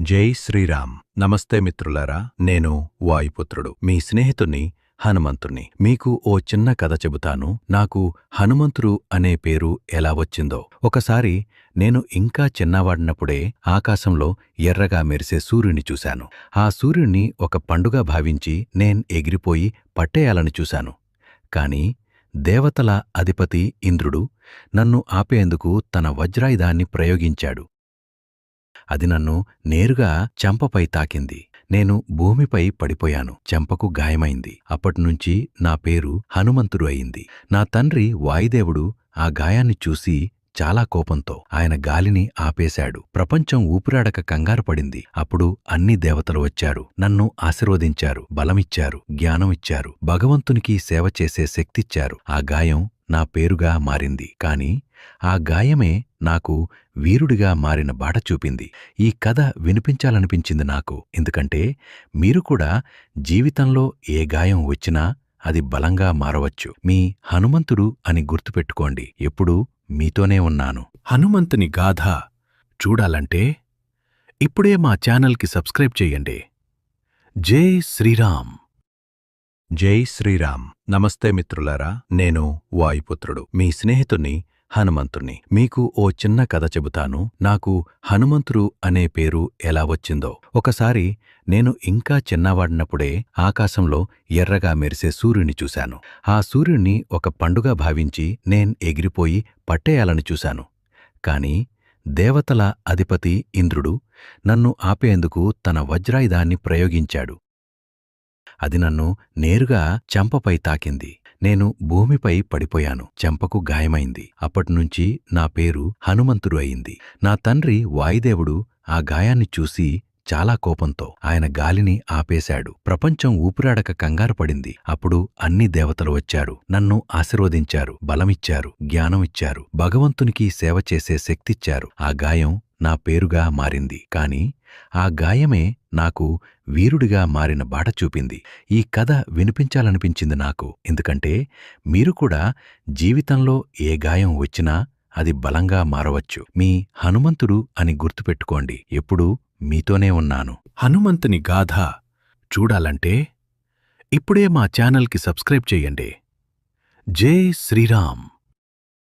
జై శ్రీరామ్. నమస్తే మిత్రులారా, నేను వాయుపుత్రుడు, మీ స్నేహితుణ్ణి, హనుమంతుణ్ణి. మీకు ఓ చిన్న కథ చెబుతాను. నాకు హనుమంతుడు అనే పేరు ఎలా వచ్చిందో. ఒకసారి నేను ఇంకా చిన్నవాడినప్పుడే ఆకాశంలో ఎర్రగా మెరిసే సూర్యుని చూశాను. ఆ సూర్యుణ్ణి ఒక పండుగ భావించి ఎగిరిపోయి పట్టేయాలని చూశాను. కాని దేవతల అధిపతి ఇంద్రుడు నన్ను ఆపేందుకు తన వజ్రాయుధాన్ని ప్రయోగించాడు. అది నన్ను నేరుగా చెంపపై తాకింది. నేను భూమిపై పడిపోయాను. చెంపకు గాయమైంది. అప్పటినుంచి నా పేరు హనుమంతుడు అయింది. నా తండ్రి వాయుదేవుడు ఆ గాయాన్ని చూసి చాలా కోపంతో ఆయన గాలిని ఆపేశాడు. ప్రపంచం ఊపిరాడక కంగారు పడింది. అప్పుడు అన్ని దేవతలు వచ్చారు. నన్ను ఆశీర్వదించారు, బలమిచ్చారు, జ్ఞానమిచ్చారు, భగవంతునికి సేవ చేసే శక్తిచ్చారు. ఆ గాయం నా పేరుగా మారింది. కాని ఆ గాయమే నాకు వీరుడిగా మారిన బాట చూపింది. ఈ కథ వినిపించాలనిపించింది నాకు. ఎందుకంటే మీరు కూడా జీవితంలో ఏ గాయం వచ్చినా అది బలంగా మారవచ్చు. మీ హనుమంతుడు అని గుర్తుపెట్టుకోండి. ఎప్పుడూ మీతోనే ఉన్నాను. హనుమంతుని గాథ చూడాలంటే ఇప్పుడే మా ఛానల్కి సబ్స్క్రైబ్ చెయ్యండి. జై శ్రీరామ్. జై శ్రీరామ్. నమస్తే మిత్రులారా, నేను వాయుపుత్రుడు, మీ స్నేహితుణ్ణి, హనుమంతుణ్ణి. మీకు ఓ చిన్న కథ చెబుతాను. నాకు హనుమంతుడు అనే పేరు ఎలా వచ్చిందో. ఒకసారి నేను ఇంకా చిన్నవాడినప్పుడే ఆకాశంలో ఎర్రగా మెరిసే సూర్యుని చూశాను. ఆ సూర్యుణ్ణి ఒక పండుగ భావించి ఎగిరిపోయి పట్టేయాలని చూశాను. కాని దేవతల అధిపతి ఇంద్రుడు నన్ను ఆపేందుకు తన వజ్రాయుధాన్ని ప్రయోగించాడు. అది నన్ను నేరుగా చెంపపై తాకింది. నేను భూమిపై పడిపోయాను. చెంపకు గాయమైంది. అప్పటినుంచి నా పేరు హనుమంతుడు అయింది. నా తండ్రి వాయుదేవుడు ఆ గాయాన్ని చూసి చాలా కోపంతో ఆయన గాలిని ఆపేశాడు. ప్రపంచం ఊపిరాడక కంగారు పడింది. అప్పుడు అన్ని దేవతలు వచ్చారు. నన్ను ఆశీర్వదించారు, బలమిచ్చారు, జ్ఞానమిచ్చారు, భగవంతునికి సేవ చేసే శక్తిచ్చారు. ఆ గాయం నా పేరుగా మారింది. కాని ఆ గాయమే నాకు వీరుడిగా మారిన బాట చూపింది. ఈ కథ వినిపించాలనిపించింది నాకు. ఎందుకంటే మీరు కూడా జీవితంలో ఏ గాయం వచ్చినా అది బలంగా మారవచ్చు. మీ హనుమంతుడు అని గుర్తుపెట్టుకోండి. ఎప్పుడూ మీతోనే ఉన్నాను. హనుమంతుని గాథ చూడాలంటే ఇప్పుడే మా ఛానల్కి సబ్స్క్రైబ్ చెయ్యండి. జై శ్రీరామ్.